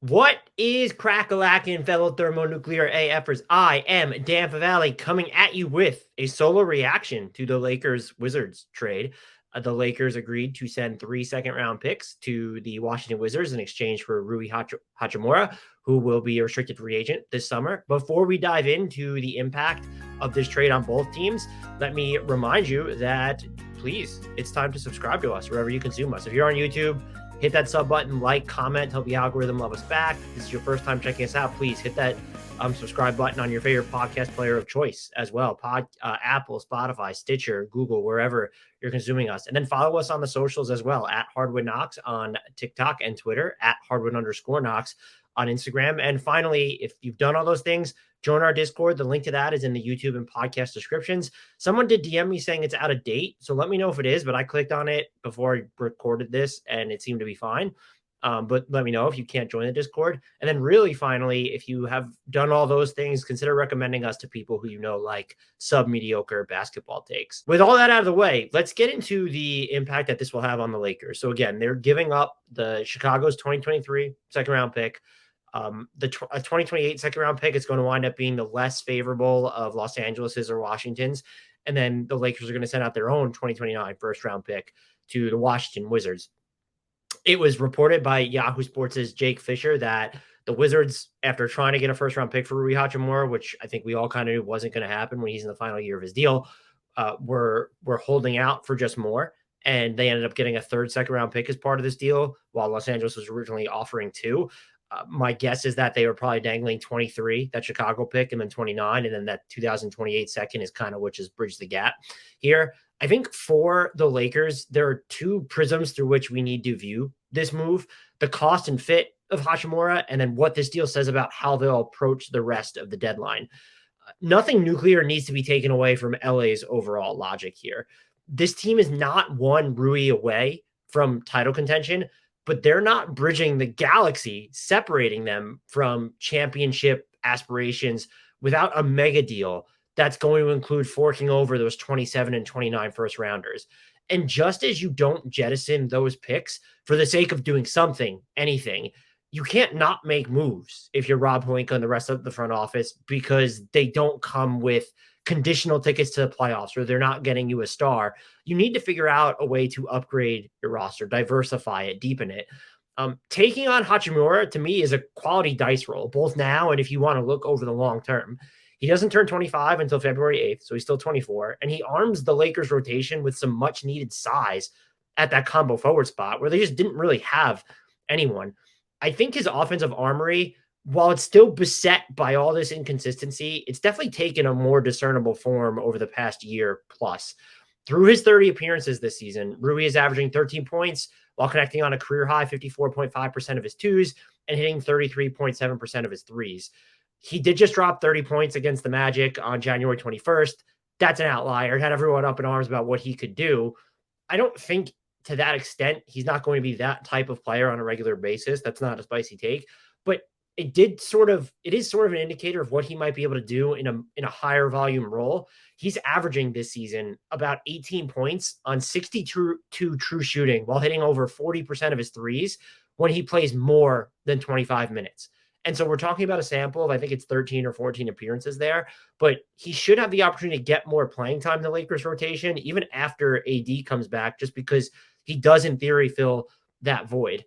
What is crack-a-lackin', fellow thermonuclear AFers? I am Dan Favale coming at you with a solo reaction to the Lakers-Wizards trade. The Lakers agreed to send 3 second-round picks to the Washington Wizards in exchange for Rui Hachimura, who will be a restricted free agent this summer. Before we dive into the impact of this trade on both teams, let me remind you that, please, it's time to subscribe to us wherever you consume us. If you're on YouTube, hit that sub button, like, comment, help the algorithm love us back. If this is your first time checking us out, please hit that subscribe button on your favorite podcast player of choice as well. Apple, Spotify, Stitcher, Google, wherever you're consuming us. And then follow us on the socials as well, at HardwoodKnocks on TikTok and Twitter, at Hardwood_Knocks on Instagram. And finally, if you've done all those things, join our Discord. The link to that is in the YouTube and podcast descriptions. Someone did DM me saying it's out of date, so let me know if it is, but I clicked on it before I recorded this, and it seemed to be fine. But let me know if you can't join the Discord. And then really, finally, if you have done all those things, consider recommending us to people who you know like sub-mediocre basketball takes. With all that out of the way, let's get into the impact that this will have on the Lakers. So again, they're giving up the Chicago's 2023 second-round pick. The 2028 second round pick is going to wind up being the less favorable of Los Angeles's or Washington's. And then the Lakers are going to send out their own 2029 first round pick to the Washington Wizards. It was reported by Yahoo Sports' Jake Fisher that the Wizards, after trying to get a first round pick for Rui Hachimura, which I think we all kind of knew wasn't going to happen when he's in the final year of his deal, were holding out for just more. And they ended up getting a third second round pick as part of this deal, while Los Angeles was originally offering 2. My guess is that they were probably dangling 23, that Chicago pick, and then 29, and then that 2028 second is kind of which has bridged the gap here. I think for the Lakers, there are 2 prisms through which we need to view this move: the cost and fit of Hachimura, and then what this deal says about how they'll approach the rest of the deadline. Nothing nuclear needs to be taken away from LA's overall logic here. This team is not one Rui away from title contention, but they're not bridging the galaxy, separating them from championship aspirations without a mega deal that's going to include forking over those 27 and 29 first rounders. And just as you don't jettison those picks for the sake of doing something, anything, you can't not make moves if you're Rob Pelinka and the rest of the front office, because they don't come with conditional tickets to the playoffs, or they're not getting you a star. You need to figure out a way to upgrade your roster, diversify it, deepen it. Taking on Hachimura, to me, is a quality dice roll, both now and if you want to look over the long term. He doesn't turn 25 until February 8th, so he's still 24, and he arms the Lakers rotation with some much-needed size at that combo forward spot where they just didn't really have anyone. I think his offensive armory, while it's still beset by all this inconsistency, it's definitely taken a more discernible form over the past year plus. Through his 30 appearances this season, Rui is averaging 13 points while connecting on a career high 54.5% of his twos and hitting 33.7% of his threes. He did just drop 30 points against the Magic on January 21st. That's an outlier. It had everyone up in arms about what he could do. I don't think to that extent he's not going to be that type of player on a regular basis. That's not a spicy take, but it is sort of an indicator of what he might be able to do in a higher volume role. He's averaging this season about 18 points on 62 true shooting while hitting over 40% of his threes when he plays more than 25 minutes. And so we're talking about a sample of, I think it's 13 or 14 appearances there, but he should have the opportunity to get more playing time in the Lakers rotation, even after AD comes back, just because he does in theory fill that void.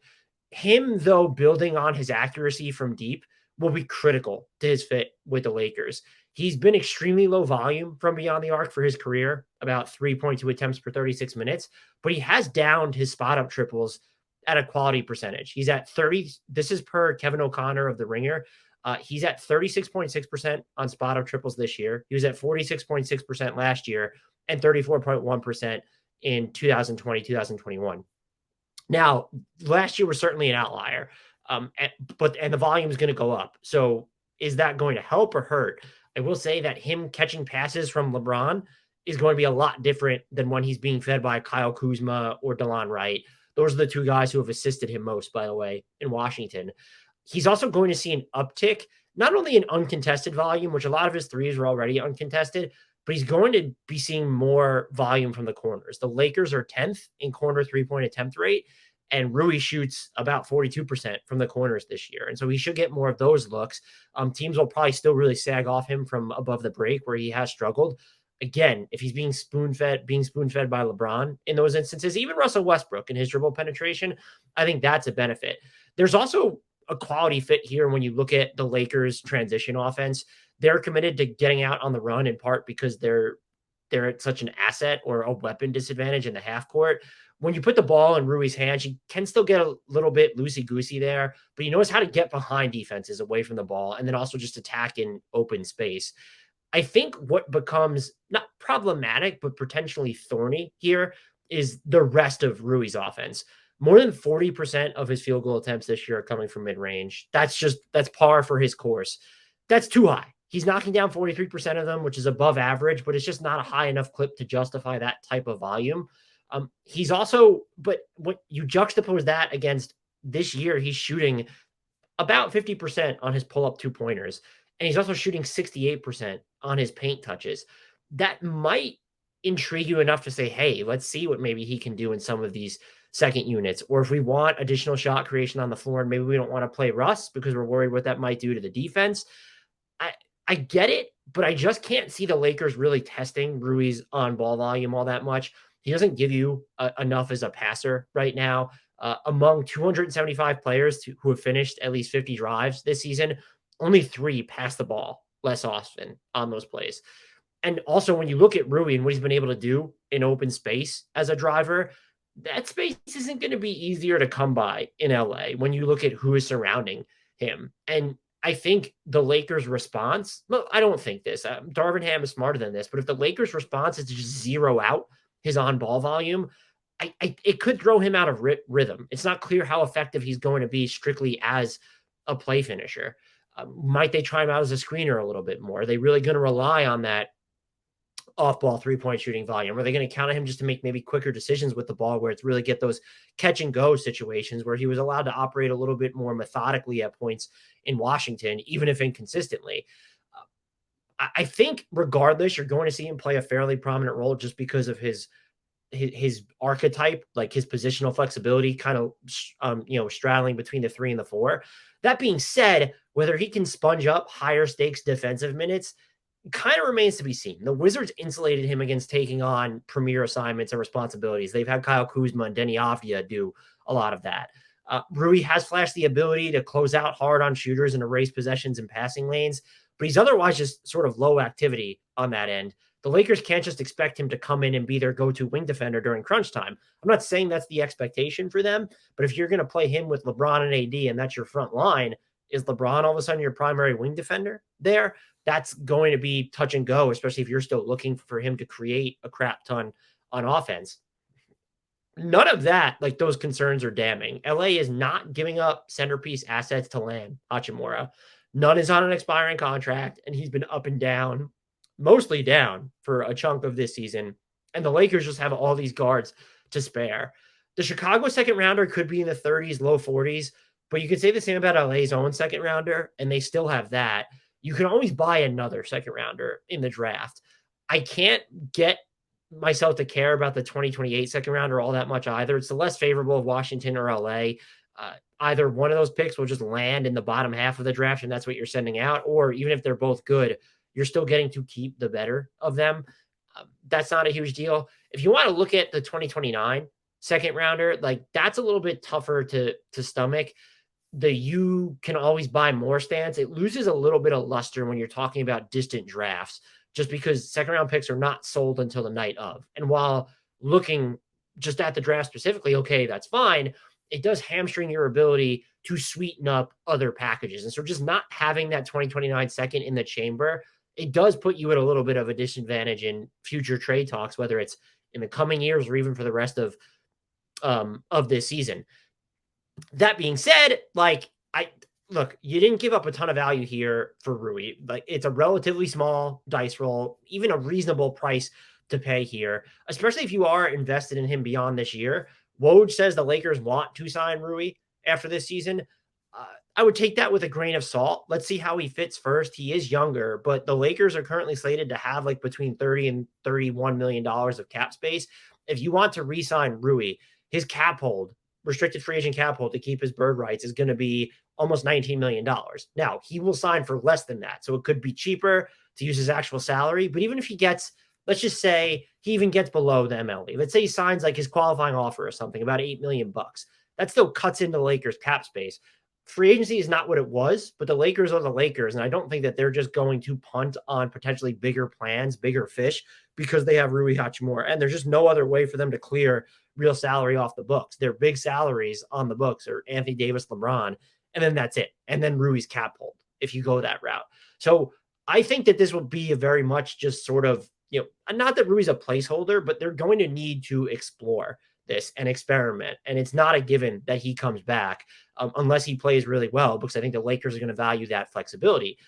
Him, though, building on his accuracy from deep will be critical to his fit with the Lakers. He's been extremely low volume from beyond the arc for his career, about 3.2 attempts per 36 minutes, but he has downed his spot up triples at a quality percentage. He's at 30. This is per Kevin O'Connor of The Ringer. He's at 36.6% on spot up triples this year. He was at 46.6% last year and 34.1% in 2020, 2021. Now, last year was certainly an outlier, but the volume is going to go up. So is that going to help or hurt? I will say that him catching passes from LeBron is going to be a lot different than when he's being fed by Kyle Kuzma or DeLon Wright. Those are the 2 guys who have assisted him most, by the way, in Washington. He's also going to see an uptick, not only in uncontested volume, which a lot of his threes were already uncontested, but he's going to be seeing more volume from the corners. The Lakers are 10th in corner 3-point attempt rate, And Rui shoots about 42% from the corners this year. And so he should get more of those looks. Teams will probably still really sag off him from above the break where he has struggled. Again, if he's being spoon fed by LeBron in those instances, even Russell Westbrook and his dribble penetration, I think that's a benefit. There's also a quality fit here when you look at the Lakers' transition offense. They're committed to getting out on the run in part because they're at such an asset or a weapon disadvantage in the half court. When you put the ball in Rui's hands, you can still get a little bit loosey-goosey there, but he knows how to get behind defenses away from the ball and then also just attack in open space. I think what becomes not problematic, but potentially thorny here is the rest of Rui's offense. More than 40% of his field goal attempts this year are coming from mid-range. That's par for his course. That's too high. He's knocking down 43% of them, which is above average, but it's just not a high enough clip to justify that type of volume. He's also, but what you juxtapose that against this year, he's shooting about 50% on his pull-up two-pointers, and he's also shooting 68% on his paint touches. That might intrigue you enough to say, hey, let's see what maybe he can do in some of these second units. Or if we want additional shot creation on the floor, and maybe we don't want to play Russ because we're worried what that might do to the defense. I get it, but I just can't see the Lakers really testing Rui's on-ball volume all that much. He doesn't give you enough as a passer right now. Among 275 players who have finished at least 50 drives this season, only 3 pass the ball less often on those plays. And also, when you look at Rui and what he's been able to do in open space as a driver, that space isn't going to be easier to come by in LA when you look at who is surrounding him. And I think the Lakers' response, well, I don't think this. Darvin Ham is smarter than this, but if the Lakers' response is to just zero out his on-ball volume, it could throw him out of rhythm. It's not clear how effective he's going to be strictly as a play finisher. Might they try him out as a screener a little bit more? Are they really going to rely on that off-ball three-point shooting volume? Are they going to count on him just to make maybe quicker decisions with the ball where it's really get those catch-and-go situations where he was allowed to operate a little bit more methodically at points in Washington, even if inconsistently? I think regardless, you're going to see him play a fairly prominent role just because of his archetype, like his positional flexibility, kind of, straddling between the 3 and the 4. That being said, whether he can sponge up higher stakes defensive minutes kind of remains to be seen. The Wizards insulated him against taking on premier assignments and responsibilities. They've had Kyle Kuzma and Denny Avdia do a lot of that. Rui has flashed the ability to close out hard on shooters and erase possessions and passing lanes, but he's otherwise just sort of low activity on that end. The Lakers can't just expect him to come in and be their go-to wing defender during crunch time. I'm not saying that's the expectation for them, but if you're going to play him with LeBron and AD and that's your front line, is LeBron all of a sudden your primary wing defender there? That's going to be touch and go, especially if you're still looking for him to create a crap ton on offense. None of that, like those concerns are damning. LA is not giving up centerpiece assets to Lamb Hachimura. None is on an expiring contract, and he's been up and down, mostly down for a chunk of this season. And the Lakers just have all these guards to spare. The Chicago second rounder could be in the 30s, low 40s, but you could say the same about LA's own second rounder, and they still have that. You can always buy another second rounder in the draft. I can't get myself to care about the 2028 second rounder all that much either. It's the less favorable of Washington or LA. Either one of those picks will just land in the bottom half of the draft, and that's what you're sending out. Or even if they're both good, you're still getting to keep the better of them. That's not a huge deal. If you want to look at the 2029 second rounder, like that's a little bit tougher to stomach. The you can always buy more stance. It loses a little bit of luster when you're talking about distant drafts, just because second round picks are not sold until the night of. And while looking just at the draft specifically, okay, that's fine, it does hamstring your ability to sweeten up other packages. And so just not having that 2029 second in the chamber, it does put you at a little bit of a disadvantage in future trade talks, whether it's in the coming years or even for the rest of this season. That being said, look, you didn't give up a ton of value here for Rui. Like, it's a relatively small dice roll, even a reasonable price to pay here, especially if you are invested in him beyond this year. Woj says the Lakers want to sign Rui after this season. I would take that with a grain of salt. Let's see how he fits first. He is younger, but the Lakers are currently slated to have like between $30 and $31 million of cap space. If you want to re-sign Rui, his cap hold restricted free agent cap hold to keep his bird rights is going to be almost $19 million. Now, he will sign for less than that. So it could be cheaper to use his actual salary. But even if he gets, let's just say he even gets below the MLE. Let's say he signs like his qualifying offer or something, about $8 million. That still cuts into the Lakers cap space. Free agency is not what it was, but the Lakers are the Lakers. And I don't think that they're just going to punt on potentially bigger plans, bigger fish, because they have Rui Hachimura. And there's just no other way for them to clear real salary off the books. Their big salaries on the books are Anthony Davis, LeBron, and then that's it. And then Rui's cap hold if you go that route. So I think that this will be a very much just sort of, not that Rui's a placeholder, but they're going to need to explore this and experiment. And it's not a given that he comes back unless he plays really well, because I think the Lakers are going to value that flexibility.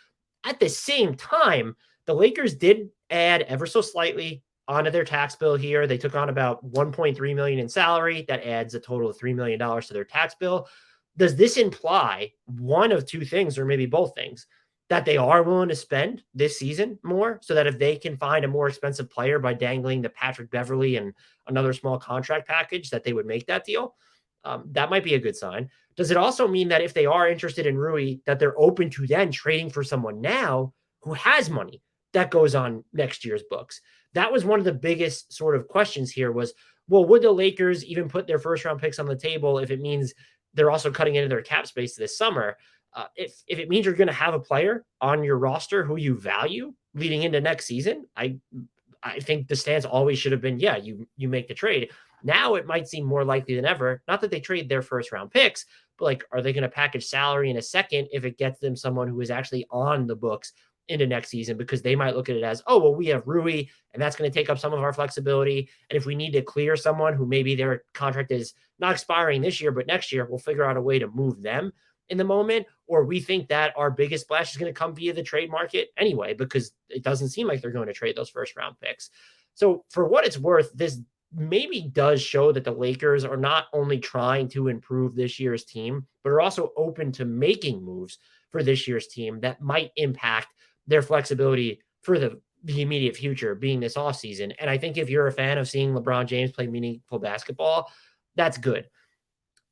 At the same time, the Lakers did add ever so slightly onto their tax bill here. They took on about $1.3 million in salary. That adds a total of $3 million to their tax bill. Does this imply one of two things, or maybe both things, that they are willing to spend this season more, so that if they can find a more expensive player by dangling the Patrick Beverley and another small contract package, that they would make that deal? That might be a good sign. Does it also mean that if they are interested in Rui, that they're open to then trading for someone now who has money that goes on next year's books? That was one of the biggest sort of questions here was, well, would the Lakers even put their first round picks on the table if it means they're also cutting into their cap space this summer? If it means you're going to have a player on your roster who you value leading into next season, I think the stance always should have been, yeah, you make the trade. Now it might seem more likely than ever, not that they trade their first round picks, but like, are they going to package salary in a second if it gets them someone who is actually on the books into next season? Because they might look at it as, oh, well, we have Rui, and that's going to take up some of our flexibility. And if we need to clear someone who maybe their contract is not expiring this year, but next year, we'll figure out a way to move them in the moment. Or we think that our biggest splash is going to come via the trade market anyway, because it doesn't seem like they're going to trade those first round picks. So for what it's worth, this maybe does show that the Lakers are not only trying to improve this year's team, but are also open to making moves for this year's team that might impact their flexibility for the immediate future, being this offseason. And I think if you're a fan of seeing LeBron James play meaningful basketball, that's good.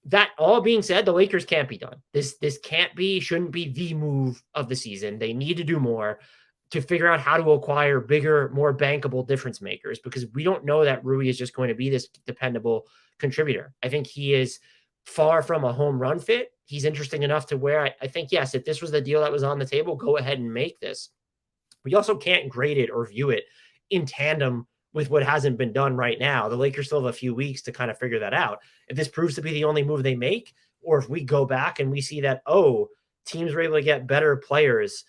That all being said, the Lakers can't be done. This shouldn't be the move of the season. They need to do more to figure out how to acquire bigger, more bankable difference makers, because we don't know that Rui is just going to be this dependable contributor. I think he is far from a home run fit. He's interesting enough to where I think, yes, if this was the deal that was on the table, go ahead and make this. We also can't grade it or view it in tandem with what hasn't been done right now. The Lakers still have a few weeks to kind of figure that out. If this proves to be the only move they make, or if we go back and we see that, oh, teams were able to get better players,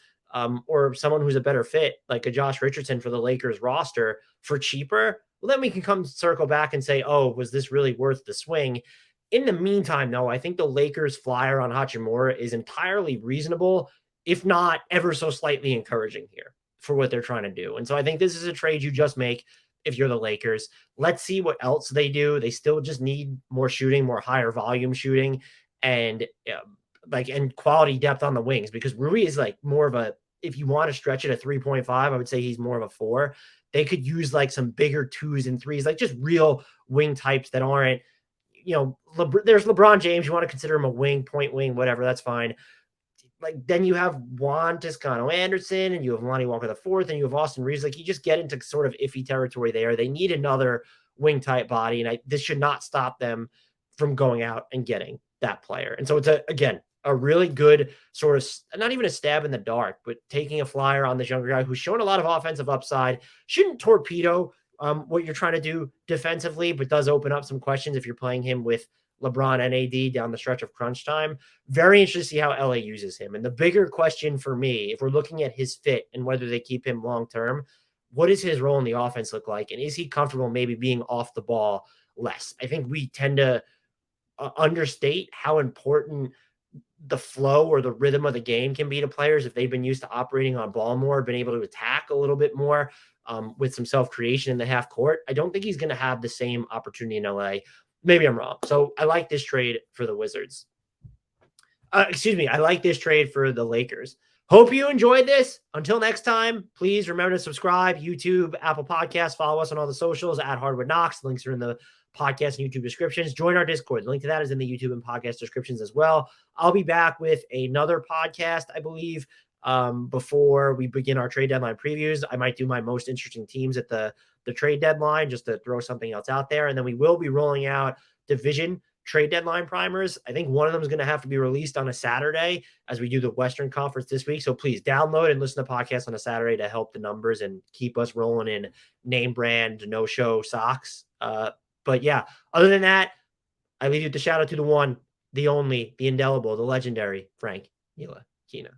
or someone who's a better fit, like a Josh Richardson for the Lakers roster for cheaper, well, then we can come circle back and say, oh, was this really worth the swing? In the meantime, though, I think the Lakers flyer on Hachimura is entirely reasonable, if not ever so slightly encouraging here for what they're trying to do. And so I think this is a trade you just make if you're the Lakers. Let's see what else they do. They still just need more shooting, more higher volume shooting, and and quality depth on the wings, because Rui is like more of a, if you want to stretch it, a 3.5, I would say he's more of a 4. They could use like some bigger 2s and 3s, like just real wing types that aren't, there's LeBron James. You want to consider him a wing, point wing, whatever, that's fine. Like then you have Juan Toscano Anderson, and you have Lonnie Walker IV, and you have Austin Reeves. Like you just get into sort of iffy territory there. They need another wing type body, and this should not stop them from going out and getting that player. And so it's a really good sort of, not even a stab in the dark, but taking a flyer on this younger guy who's shown a lot of offensive upside. Shouldn't torpedo what you're trying to do defensively, but does open up some questions if you're playing him with LeBron and AD down the stretch of crunch time. Very interested to see how LA uses him. And the bigger question for me, if we're looking at his fit and whether they keep him long-term, what does his role in the offense look like? And is he comfortable maybe being off the ball less? I think we tend to understate how important the flow or the rhythm of the game can be to players if they've been used to operating on ball more, been able to attack a little bit more with some self-creation in the half court. I don't think he's going to have the same opportunity in LA. Maybe I'm wrong. So I like this trade for the Wizards. I like this trade for the Lakers. Hope you enjoyed this. Until next time, please remember to subscribe, YouTube, Apple Podcasts, follow us on all the socials at HardwoodKnocks. Links are in the podcast and YouTube descriptions. Join our Discord. The link to that is in the YouTube and podcast descriptions as well. I'll be back with another podcast, I believe, before we begin our trade deadline previews. I might do my most interesting teams at the trade deadline just to throw something else out there. And then we will be rolling out division trade deadline primers. I think one of them is going to have to be released on a Saturday as we do the Western Conference this week. So please download and listen to podcasts on a Saturday to help the numbers and keep us rolling in name brand, no show socks. But yeah, other than that, I leave you with the shout out to the one, the only, the indelible, the legendary Frank Ntilikina.